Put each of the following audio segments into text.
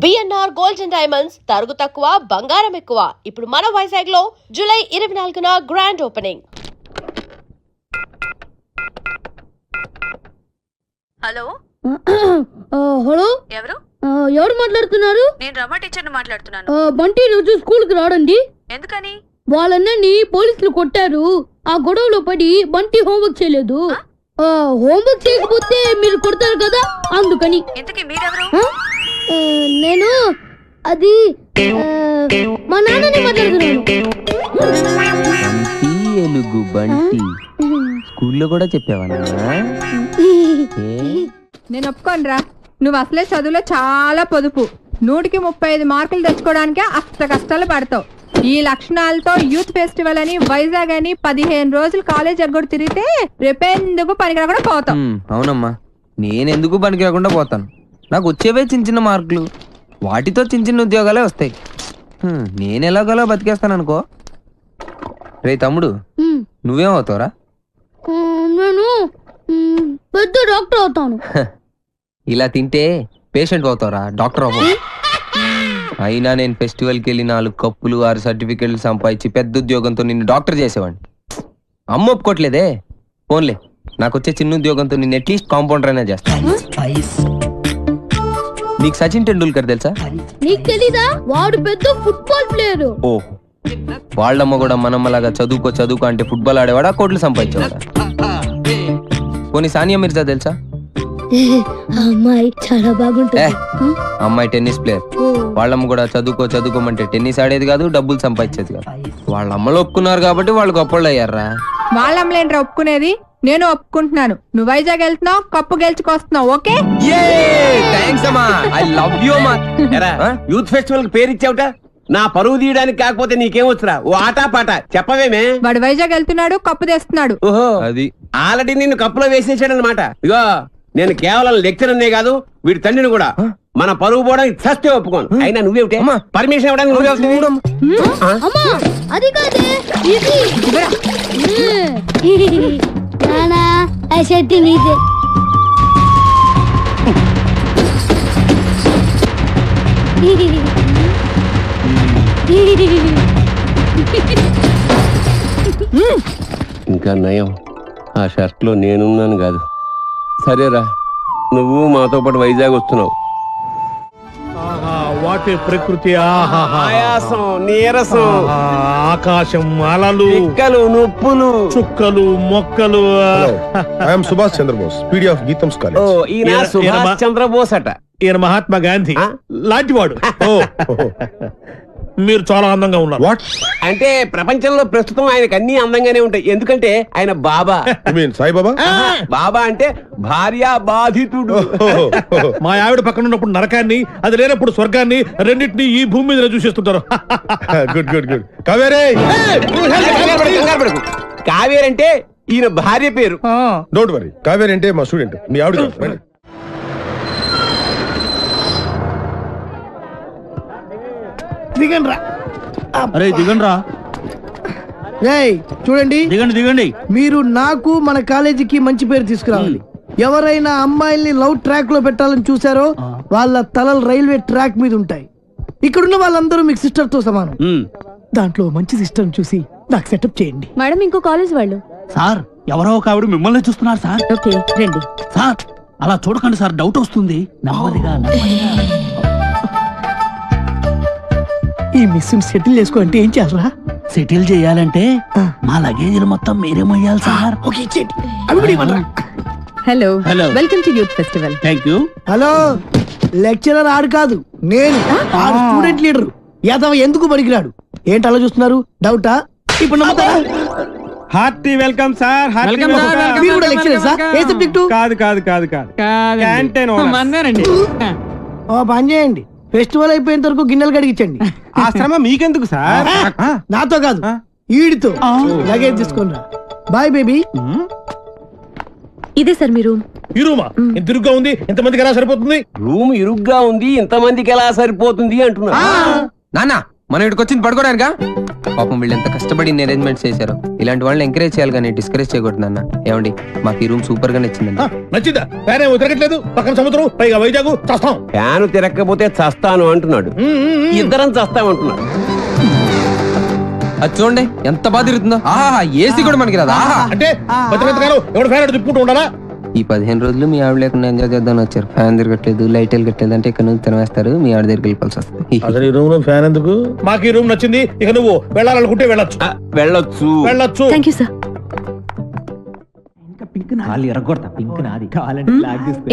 BNR Gold and Diamonds తరుగు తక్కువ బంగారం ఎక్కువ. ఇప్పుడు మన వైజాగ్ లో జూలై 24న గ్రాండ్ ఓపెనింగ్. హలో హలో ఎవరు? ఎవరు మాట్లాడుతున్నారు? నేను రమ టీచర్ మాట్లాడుతున్నాను. బంటి రోజు స్కూల్ కి రాడండి. ఎందుకని? వాళ్ళన్నని పోలీసులు కొట్టారు. ఆ గొడవలో పడి బంటి హోంవర్క్ చేయలేదు. హోంవర్క్ చేయకపోతే మీరు కొడతారు కదా, అందుకని. ఇంతకీ మీరెవరు? నేను అది మా నాన్నని మాట్లాడుతున్నాను. ఏనుగు బంటి స్కూల్లో కూడా చెప్పావా? నేను ఒప్పుకోనరా, నువ్వు అసలే చదువులో చాలా పొదుపు. 100కి 35 మార్కులు తెచ్చుకోవడానికే అష్ట కష్టాలు పడతావు. ఈ లక్షణాలతో యూత్ ఫెస్టివల్ అని వైజాగ్ అని 15 రోజులు కాలేజ్ ఎగ్గొడు తిరిగితే రేపెందుకు పనికిరాకుండా పోతాం. అవునమ్మా, నేనెందుకు పనికి రాకుండా పోతాను. నాకు వచ్చేవే చిన్న చిన్న మార్కులు, వాటితో చిన్న చిన్న ఉద్యోగాలే వస్తాయి. నేను ఎలాగోలా బతికేస్తాను అనుకో. రే తమ్ముడు, నువ్వేం అవుతావురా? నేను పెద్ద డాక్టర్ అవుతాను. ఇలా తింటే పేషెంట్ అవుతావురా, డాక్టర్ అవ్వవు. అయినా నేను ఫెస్టివల్కి వెళ్ళి 4 కప్పులు 6 సర్టిఫికెట్లు సంపాదించి పెద్ద ఉద్యోగంతో నిన్ను డాక్టర్ చేసేవాడిని. అమ్మ ఒప్పుకోట్లేదే. ఫోన్లే, నాకు వచ్చే చిన్న ఉద్యోగంతో నిన్ను అట్లీస్ట్ కాంపౌండర్ అయినా చేస్తాను. నీకు సచిన్ టెండూల్కర్ తెలుసా? నీకు తెలీదా? వాడు పెద్ద ఫుట్బాల్ ప్లేయర్. ఓ, వాళ్ళమ్మ కూడా మనమ్మలాగా చదువుకో అంటే ఫుట్బాల్ ఆడేవాడా, కోట్లు సంపాదించేవాడా? పోనీ సానియా మిర్జా తెలుసా? అమ్మాయి చాలా బాగుంటుంది. అమ్మాయి టెన్నిస్ ప్లేయర్. వాళ్ళమ్మ కూడా చదువుకోమంటే టెన్నిస్ ఆడేది కాదు, డబ్బులు సంపాదించేది కాదు. వాళ్ళ అమ్మలు ఒప్పుకున్నారు కాబట్టి వాళ్ళు గొప్పళ్ళు అయ్యారా. వాళ్ళమ్మలేంట్రా ఒప్పుకునేది, నేను ఒప్పుకుంటున్నాను. నువ్వు వైజాగ్ వెళ్తున్నావు, కప్పు గెలుచుకొస్తున్నావు. ఓకే, యూత్ ఫెస్టివల్ కి పేరు ఇచ్చావుట. నా పరువు తీయడానికి కాకపోతే నీకేమొచ్చురా? ఓ ఆటా పాట చెప్పవేమే. వాడు వైజాగ్ వెళ్తున్నాడు, కప్పు తెస్తున్నాడు. ఓహో, అది ఆల్రెడీ నిన్ను కప్పులో వేసేసాడు అనమాట. ఇగో, నేను కేవలం లెక్చరర్నే కాదు, వీడి తండ్రిని కూడా. మన పరువు పోవడానికి చస్తే ఒప్పుకోను. అయినా నువ్వేమిటే పర్మిషన్ ఇవ్వడానికి నువ్వే. అది కాదే, ఇది నీదే. ఇంకా నయం, ఆ షర్ట్ లో నేనున్నాను కాదు. సరేరా, నువ్వు మాతో పాటు వైజాగ్ వస్తున్నావు. వాటి ప్రకృతి, ఆయాసం, నీరసం, ఆకాశం, అలలు, పిక్కలు, నొప్పులు, చుక్కలు, మొక్కలు. I'm Subhash Chandrabose, PD of గీతంస్ ఓ, కాలేజ్. ఈయన సుభాష్ చంద్రబోస్ అట. ఈయన మహాత్మా గాంధీ లాంటివాడు. మీరు చాలా అందంగా ఉన్నారు. వాట్ అంటే ప్రపంచంలో ప్రస్తుతం ఆయనకు అన్ని అందంగానే ఉంటాయి. ఎందుకంటే ఆయన బాబా. సాయిబాబా? బాబా అంటే భార్య బాధితుడు. మా ఆవిడ పక్కన ఉన్నప్పుడు నరకాన్ని, అది లేనప్పుడు స్వర్గాన్ని, రెండింటినీ ఈ భూమి మీద చూసేస్తుంటారు. Good good good. కావేరే, కావేరి అంటే ఈయన భార్య పేరు. Don't worry. కావేరి అంటే మా స్టూడెంట్, మీ ఆవిడ కాదు. చూడండి, దిగండి. మీరు నాకు మన కాలేజీకి మంచి పేరు తీసుకురావాలి. ఎవరైనా అమ్మాయిల్ని లవ్ ట్రాక్ లో పెట్టాలని చూసారో వాళ్ళ తలలు రైల్వే ట్రాక్ మీద ఉంటాయి. ఇక్కడున్న వాళ్ళందరూ మీకు సిస్టర్ తో సమానం. దాంట్లో మంచి సిస్టర్ చూసి నాకు సెటప్ చేయండి. మేడం, ఇంకో కాలేజ్ వాళ్ళు. సార్, ఎవరో ఒక ఆవిడ మిమ్మల్ని చూస్తున్నారు సార్. ఓకే, రండి. సార్, అలా చూడకండి సార్, డౌట్ వస్తుంది. నెమ్మదిగా. ఈ మిస్ సెటిల్ చేసుకో అంటే ఏం చేయాలరా? సెటిల్ చేయాలంటే మా లగేజీలు మొత్తం మీరే మొయ్యాలి సార్. ఓకే, ఇచ్చేయండి. Hello, welcome to youth festival. Thank you. Hello, lecturer ఆడు కాదు, నేను ఆడు స్టూడెంట్ లీడర్. యాదవ ఎందుకు పనికిరాడు? ఏంటి అలా చూస్తున్నారు? డౌటా? ఇప్పుడు నమ్ముతారా? Hearty welcome sir. మీరు కూడా లెక్చరర్ సార్? ఏ సబ్జెక్టు? కాదు. క్యాంటీన్ ఓ పని చేయండి, ఫెస్టివల్ అయిపోయేంత వరకు గిన్నెలు కడిగించండి. ఆ శ్రమ మీకెందుకు సార్? నాతో కాదు, ఈడితో. లగేజ్ తీసుకుని రా. Bye baby. ఇదే సార్ మీ రూమ్. ఈ రూమా? ఇంత ఇరుగ్గా ఉంది, ఎంతమందికి ఎలా సరిపోతుంది? రూమ్ ఇరుగ్గా ఉంది, ఇంతమందికి ఎలా సరిపోతుంది అంటున్నా. నాన్న, మనం ఇక్కడికి వచ్చింది పడుకోవడానికా? పాపం వీళ్ళు ఎంత కష్టపడి ఇన్ని అరేంజ్మెంట్స్ చేశారు. ఇలాంటి వాళ్ళని ఎంకరేజ్ చేయాలి కానీ డిస్కరేజ్ చేయకూడదు అన్న. ఏమండి మాకు ఈ రూమ్ సూపర్ గా నచ్చిందండి. నచ్చిందా? ఫ్యాన్ ఏమో తిరగట్లేదు, పక్కన సముద్రం, పైగా వైజాగ్, చస్తాం. ఫ్యాన్ తిరగకపోతే చస్తాను అంటున్నాడు, ఇద్దరం చస్తామంటున్నాడు. అది చూడండి ఎంత బాగా తిరుగుతుందో. ఆహా ఏసీ కూడా మనకి రాదా? అంటే ఎవడు ఫ్యాన్ తిప్పుకుంటూ ఉండాలా? ఈ 15 రోజులు మీ ఆవిడ లేకుండా ఎంజాయ్ చేద్దామని వచ్చారు. ఫ్యాన్ తిరగట్లేదు, లైట్ వెళ్ళగట్లేదు అంటే ఇక్కడ నుంచి తినేస్తారు. మీ ఆవిడ దగ్గరికి వెళ్ళిపోవాల్సి వస్తుంది. అసలు ఈ రూమ్ లో ఫ్యాన్ ఎందుకు? మాకు ఈ రూమ్ నచ్చింది. ఇక నువ్వు వెళ్ళాలనుకుంటే వెళ్ళొచ్చు. వెళ్ళొచ్చు వెళ్ళొచ్చు. Thank you sir.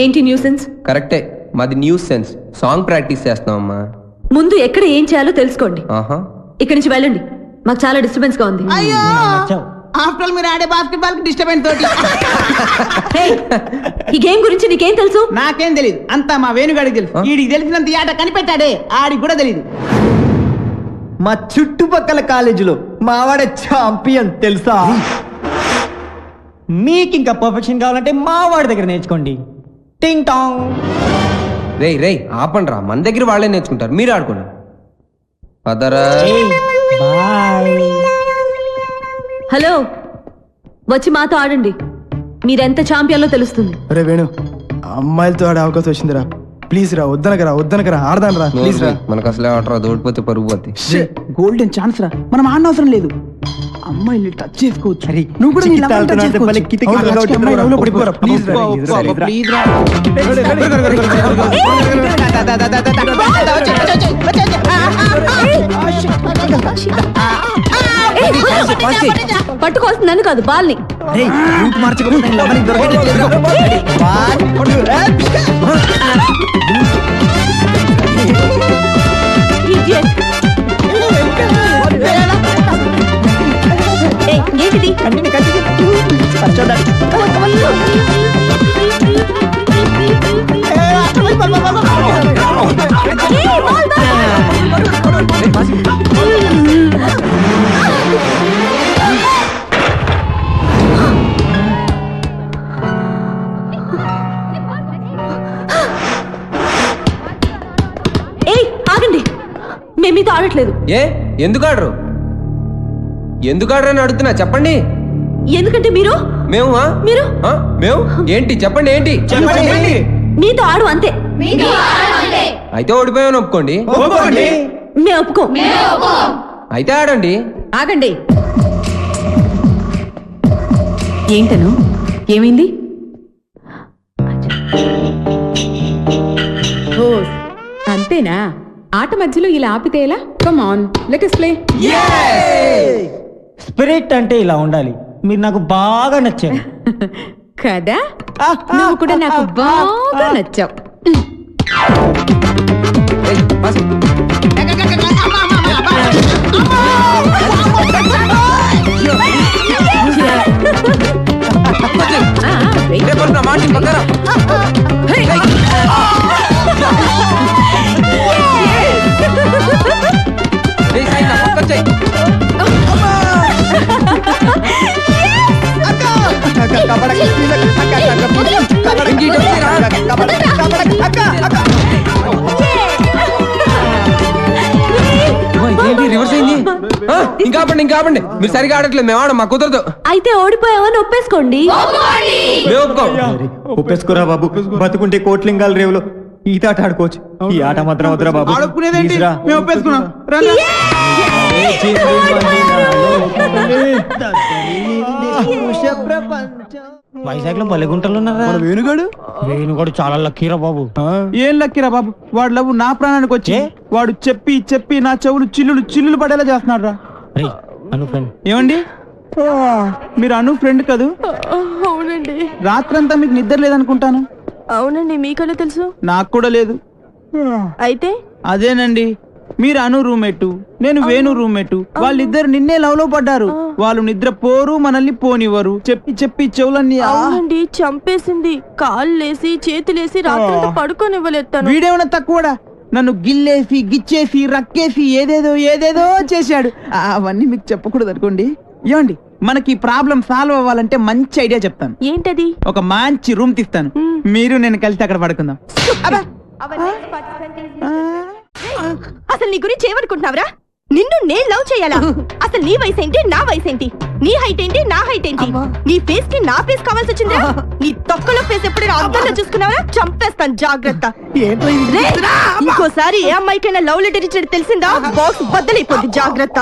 ఏంటి న్యూసెన్స్? కరెక్టే, మాది న్యూస్ సెన్స్. సాంగ్ ప్రాక్టీస్ చేస్తున్నాం అమ్మా. ముందు ఎక్కడ ఏం చేయాలో తెలుసుకోండి. ఆహా ఇక్కడి నుంచి వెళ్ళండి, మాకు చాలా డిస్టర్బెన్స్ గా ఉంది. ఆఫ్టర్ మీరు ఆడే బాస్కెట్బాల్ కి డిస్టర్బెన్స్ తోటి. Hey, ఈ గేమ్ గురించి నీకేం తెలుసు? నాకేం తెలియదు, అంతా మా వేణుగాడికి తెలుసు. వీడికి తెలిసినంత ఈ ఆట కనిపెట్టాడే, ఆడికి కూడా తెలియదు. మా చుట్టుపక్కల కాలేజీలో మావాడే ఛాంపియన్ తెలుసా? మీకు ఇంకా పర్ఫెక్షన్ కావాలంటే మావాడి దగ్గర నేర్చుకోండి. టింగ్ టాంగ్. రే ఆపండి రా, మన దగ్గర వాళ్ళే నేర్చుకుంటారు, మీరు ఆడుకోండి. పదరా. హలో, వచ్చి మాతో ఆడండి. మీరెంత ఛాంపియన్లో తెలుస్తుంది. అరే వేణు, అమ్మాయిలతో ఆడే అవకాశం వచ్చిందిరా. ప్లీజ్ రా, వద్దనకరా ఆడదాను రా. ప్లీజ్ రా. మనకు అసలే ఆట రాదు, ఓడిపోతే పరుగు పోతే. గోల్డెన్ ఛాన్స్ రా, మనం ఆడనవసరం లేదు. అమ్మాయిని టచ్ చేసుకోవచ్చు. నువ్వు కూడా నీ లవర్ టచ్ చేసుకోవచ్చు. ప్లీజ్ రా. పట్టుకోవాల్సింది నన్ను కాదు, బాల్ని. ఏంటిది? ఆగండి, మేము మీతో ఆడట్లేదు. ఎందుకు ఆడరు? ఎందుకు ఆడరని అడుగుతున్నా, చెప్పండి. ఎందుకంటే మీరు ఏంటి చెప్పండి, ఏంటి మీతో ఆడు అంతే. అయితే ఓడిపోయామని ఒప్పుకోండి. మేము ఒప్పుకో. అయితే ఆడండి. ఆగండి. ఏంటను? ఏమైంది? అంతేనా? ఆట మధ్యలో ఇలా ఆపితే ఎలా? Come on, let us play. Spirit అంటే ఇలా ఉండాలి. మీరు నాకు బాగా నచ్చారు కదా, నువ్వు కూడా నాకు బాగా నచ్చావు. రివర్స్ అయింది. ఇంకా ఆపండి, మీరు సరిగా ఆడట్లేదు, మేము ఆడం, మాకు కుదరదు. అయితే ఓడిపోయావని ఒప్పేసుకోండి. ఒప్పేసుకోరా బాబు, బతుకుంటే కోట్లింగాల రేవులో ఈత ఆట ఆడుకోవచ్చు. ఈ ఆట మాత్రం వద్దురా బాబు. వైజాగ్ లో బలిగుంటలు ఉన్నారా? వేణుగాడు చాలా లక్కీరా బాబు. ఏం లక్కీరా బాబు, వాడు లవ్ నా ప్రాణానికి వచ్చి వాడు చెప్పి నా చెవులు చిల్లులు పడేలా చేస్తున్నాడు రా. ఏమండి, మీరు అను ఫ్రెండ్ కదూ? అవునండి. రాత్రంతా మీకు నిద్ర లేదనుకుంటాను. అవునండి, మీకన్నా తెలుసు? నాకు కూడా లేదు. అయితే అదేనండి, మీరు అను రూమ్మేట్, నేను వేణు రూమ్మేట్. వాళ్ళిద్దరు నిన్నే లవ్ లో పడ్డారు. వాళ్ళు నిద్ర పోరు, మనల్ని పోనివ్వరు. చెప్పి చెవులన్నీ అవునండి చంపేసింది. కాళ్ళేసి చేతులేసి రాత్రి పడుకోనివ్వలేదు. వీడేమన్నా తక్కువడా? నన్ను గిల్లేసి గిచ్చేసి రక్కేసి ఏదేదో చేశాడు. అవన్నీ మీకు చెప్పకూడదు అనుకోండి. ఏమండి, మనకి ప్రాబ్లం సాల్వ్ అవ్వాలంటే మంచి ఐడియా చెప్తాను. ఏంటది? ఒక మంచి రూమ్ తీస్తాను, మీరు నేను కలిసి అక్కడ పడుకుందాం. అసలు నీ గురించి ఏమనుకుంటున్నావురా? నిన్ను నేను లవ్ చేయాలా? అసలు నీ వయసు ఏంటి, నా వయసు ఏంటి? నీ హైట్ ఏంటి, నా హైట్ ఏంటి? నీ ఫేస్ కి నా ఫేస్ కావాల్సి వచ్చిందా? నీ తొక్కలో ఫేస్ ఎప్పుడైనా అద్దంలో చూసుకున్నావా? చంపేస్తాను, జాగ్రత్త. రేయ్, ఇంకోసారి ఏ అమ్మాయికైనా లవ్ లెటర్ ఇచ్చాడు తెలిసిందా? బాక్స్ బద్దలైపోద్ది, జాగ్రత్త.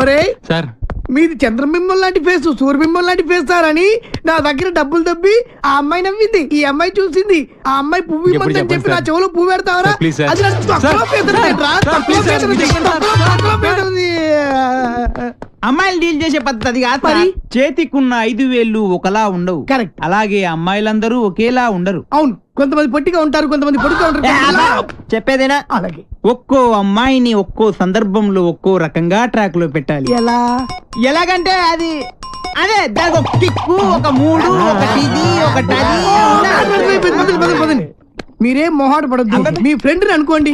ఒరే సార్ మీది చంద్రబింబం లాంటి ఫేస్ సూర్యబింబం లాంటి ఫేస్ సార్ అని నా దగ్గర డబ్బులు దబ్బి ఆ అమ్మాయి నవ్వింది, ఈ అమ్మాయి చూసింది, ఆ అమ్మాయి పువ్వు ఇమ్మందని చెప్పి నా చెవులో పువ్వు పెడతావరా? అది నాకు తక్కువ పెదరదేంట్రా? తక్కువ పెదరది. అమ్మాయిలు డీల్ చేసే పద్ధతి కాదు మరి. చేతికున్న 5 వేళ్ళు ఒకలా ఉండవు. కరెక్ట్. అలాగే అమ్మాయిలందరూ ఒకేలా ఉండరు. అవును, కొంతమంది పొట్టిగా ఉంటారు, కొంతమంది పొడుగా ఉంటారు. చెప్పేదేనా? అలాగే ఒక్కో అమ్మాయిని ఒక్కో సందర్భంలో ఒక్కో రకంగా ట్రాక్ లో పెట్టాలి. ఎలా? ఎలాగంటే అది అదే దానికి ఒక కిక్కు, ఒక మూడు, ఒక ఇది, ఒకటి పదండి. మీరేం మొహాట పడద్దు, మీ ఫ్రెండ్ అనుకోండి.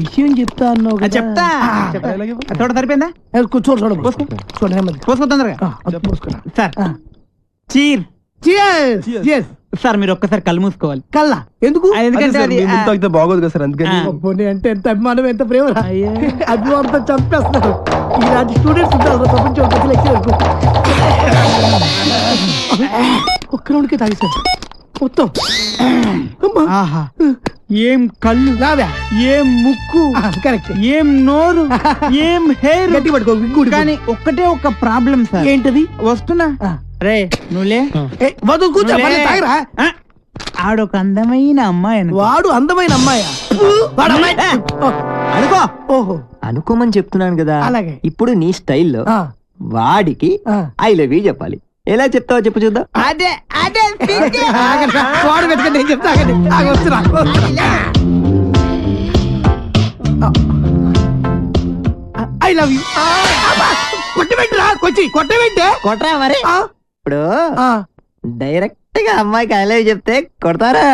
విషయం చెప్తా అన్నావు, చెప్తా. చూడ సరిపోయిందా? పోసుకో తొందరగా సార్. చీర్ సార్, మీరు ఒక్కసారి కళ్ళు మూసుకోవాలి. కల్లా ఎందుకు? ఎందుకంటే అది బాగోదు కదా సార్, అందుకని. అంటే ఎంత అభిమానం, ఎంత ప్రేమ. అభిమానంతో చంపేస్తారు. ఇలాంటి స్టూడెంట్స్ ఉంటారు ప్రపంచం. ఒక్క రౌండ్కి తాగేసారు మొత్తం. ఆహా, ఏం కళ్ళు, ఏం ముక్కు, కరెక్ట్, ఏం నోరు, ఏం హెయిర్. గట్టి పట్టుకో. కానీ ఒక్కటే ఒక ప్రాబ్లం సార్. ఏంటది? వస్తున్నా. రే నువ్వులే, కూర్చో. ఆడొక అందమైన అమ్మాయి. వాడు అందమైన అమ్మాయా? అనుకో. ఓహో, అనుకోమని చెప్తున్నాను కదా. అలాగే. ఇప్పుడు నీ స్టైల్లో వాడికి ఐ లవ్ యూ చెప్పాలి. ఎలా చెప్తావో చెప్పు చూద్దాం. అదే అదే వాడు వెతకండి, నేను చెప్తా. వస్తున్నా. I love you. కొట్టబెట్టరా, కొట్టబెట్టే కొట్టరా మరి. ఇప్పుడు డైరెక్ట్ గా అమ్మాయికి ఐ లవ్ యూ చెప్తే కొడతారా?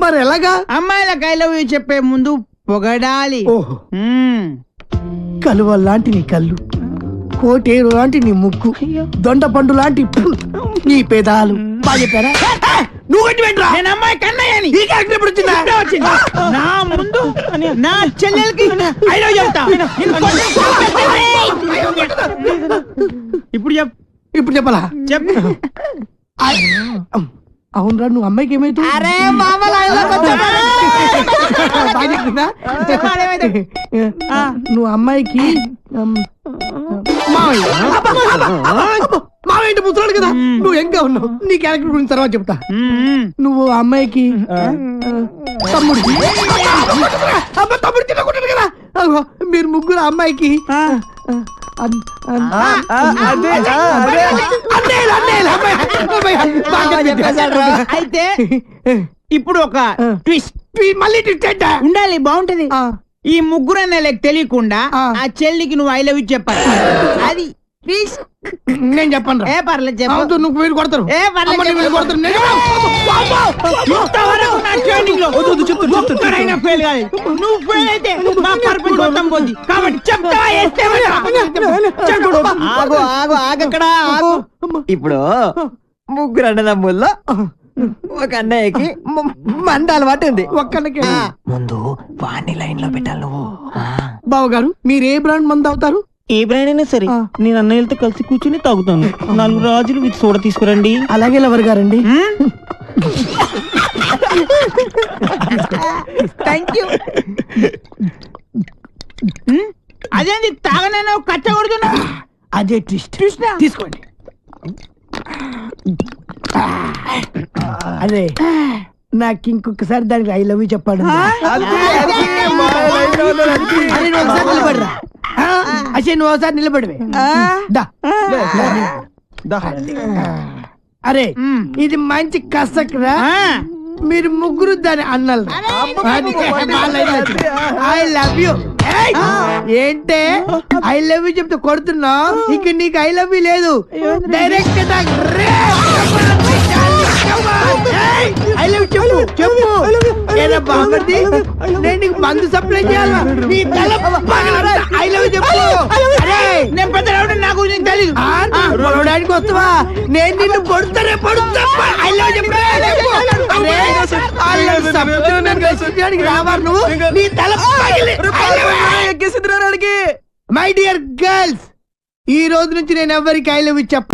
మరి ఎలాగా? అమ్మాయిలకు ఐ లవ్ యూ చెప్పే ముందు పొగడాలి. ఓహో, కలువ లాంటి నీ కళ్ళు, కోటేరు లాంటి నీ ముక్కు, దొండ పండు లాంటి నీ పేదాలు. బాగా చెప్పారా? నువ్వు కట్టి పెట్టరా. నేను అమ్మాయి కన్నయ్యని. ఈ క్యారెక్టర్ ఎప్పుడు వచ్చిందా? నా ముందు నా చెల్లెలకి ఐ లవ్ చెప్తా. ఇప్పుడు చెప్పాలా? చెప్పు. అవునరా, నువ్వు అమ్మాయికి ఏమైతుంది? నువ్వు అమ్మాయికి మావేంటి ముసలాడు కదా, నువ్వు ఎంగా ఉన్నావు. నీ క్యారెక్టర్ గురించి తర్వాత చెప్తా. నువ్వు అమ్మాయికి తమ్ముడు. తమ్ముడు తినకుంటాడు కదా. మీరు ముగ్గురు అమ్మాయికి అయితే ఇప్పుడు ఒక ట్విస్ట్. మళ్ళీ ట్విస్ట్ ఉండాలి, బాగుంటది. ఈ ముగ్గురు అన్నయ్యలకు తెలియకుండా ఆ చెల్లికి నువ్వు ఐ లవ్ యూ చెప్పాలి. అది నేను చెప్పను. ఏ పర్లేదు చెప్పు. నువ్వు వీళ్ళు కొడతారు. ఏ పర్లేదు కొడతారు. నువ్వు ఫెయిల్ అయితే మా పర్పస్ మొత్తం పోద్ది. కాబట్టి చెప్తావా? ఆగు ఆగు ఆగక్కడ ఆగు. ఇప్పుడు ముగ్గురు అన్నదమ్ముల్లో ఒక అన్నయ్యకి మంద అలవాటు ఉంది. ఒక్కడికి ముందు వాణ్ణి లైన్ లో పెట్టాలి నువ్వు. బావగారు, మీరు ఏ బ్రాండ్ మంది అవుతారు? ఏ బ్రాండ్ అయినా సరే నేను అన్నయ్యలతో కలిసి కూర్చుని తాగుతాను. 4 రాజులు విత్ సోడా తీసుకురండి. అలాగే లవర్ గారండి. Thank you. అదేంటి తాగనైనా కచ్చ కొడుతున్నా? అదే ట్విస్ట్. తీసుకోండి. అదే నాకు ఇంకొకసారి దానికి ఐ లవ్ యూ చెప్పాడు. నిలబడరా. అసలు నువ్వు ఒకసారి నిలబడివే. అరే ఇది మంచి కసక్రా. మీరు ముగ్గురు దాని అన్నలు. I love you. ఏంటే ఐ లవ్ యూ చెప్తే కొడుతున్నావు? ఇక నీకు ఐ లవ్ యూ లేదు. డైరెక్ట్ ఐ లవ్ చెప్పు చెప్పు ఏదో బాగుంది నేను నీకు మందు సప్లై చేయాలా నీ తల ఐ లవ్ చెప్పు అరే నేను పెద్ద రౌడీ, నాకు నీకు తెలీదు. పొడవడానికి వస్తావా నేను నిన్ను పొడుతానే పొడుతా ఐ లవ్ చెప్పు రావారు నువ్వు నీ తల మై డియర్ గర్ల్స్ ఈ రోజు నుంచి నేను ఎవరికి ఐ లవ్ చెప్పు.